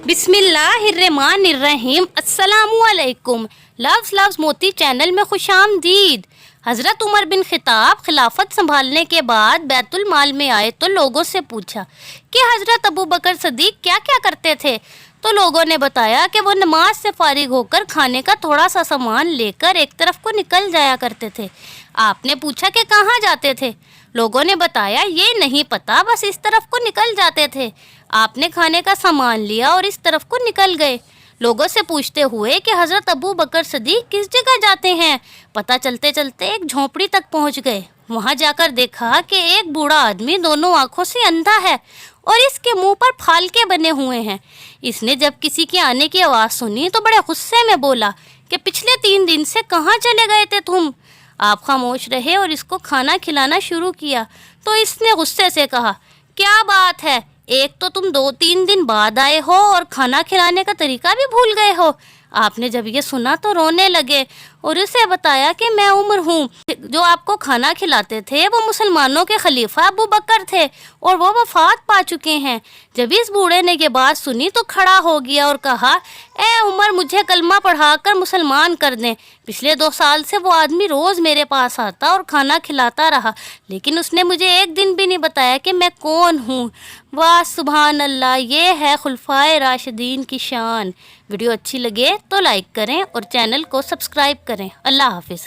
बिस्मिल्लाहिर्रहमानिर्रहीम। अस्सलामुअलैकुम। लव्स मोती चैनल में खुश आमदीद। हज़रत उमर बिन खिताब खिलाफत संभालने के बाद बैतुल माल में आए तो लोगों से पूछा कि हज़रत अबू बकर सदीक क्या क्या करते थे। तो लोगों ने बताया कि वो नमाज से फारिग होकर खाने का थोड़ा सा सामान लेकर एक तरफ को निकल जाया करते थे। आपने पूछा कि कहाँ जाते थे। लोगों ने बताया ये नहीं पता, बस इस तरफ को निकल जाते थे। आपने खाने का सामान लिया और इस तरफ को निकल गए। लोगों से पूछते हुए कि हज़रत अबू बकर सदीक किस जगह जाते हैं। पता चलते चलते एक झोंपड़ी तक पहुंच गए। वहां जाकर देखा कि एक बूढ़ा आदमी दोनों आंखों से अंधा है और इसके मुंह पर फालके बने हुए हैं। इसने जब किसी के आने की आवाज़ सुनी तो बड़े गुस्से में बोला कि पिछले 3 दिन से कहाँ चले गए थे तुम। आप खामोश रहे और इसको खाना खिलाना शुरू किया तो इसने गुस्से से कहा, क्या बात है, एक तो तुम 2-3 दिन बाद आए हो और खाना खिलाने का तरीका भी भूल गए हो। आपने जब ये सुना तो रोने लगे और उसे बताया कि मैं उमर हूँ, जो आपको खाना खिलाते थे वो मुसलमानों के खलीफा अबू बकर थे और वो वफात पा चुके हैं। जब इस बूढ़े ने ये बात सुनी तो खड़ा हो गया और कहा, ए उमर, मुझे कलमा पढ़ाकर मुसलमान कर दें। पिछले 2 साल से वो आदमी रोज़ मेरे पास आता और खाना खिलाता रहा, लेकिन उसने मुझे एक दिन भी नहीं बताया कि मैं कौन हूँ। वाह सुभान अल्लाह, ये है खुलफाए राशिदीन की शान। वीडियो अच्छी लगे तो लाइक करें और चैनल को सब्सक्राइब करें। अल्लाह हाफिज़।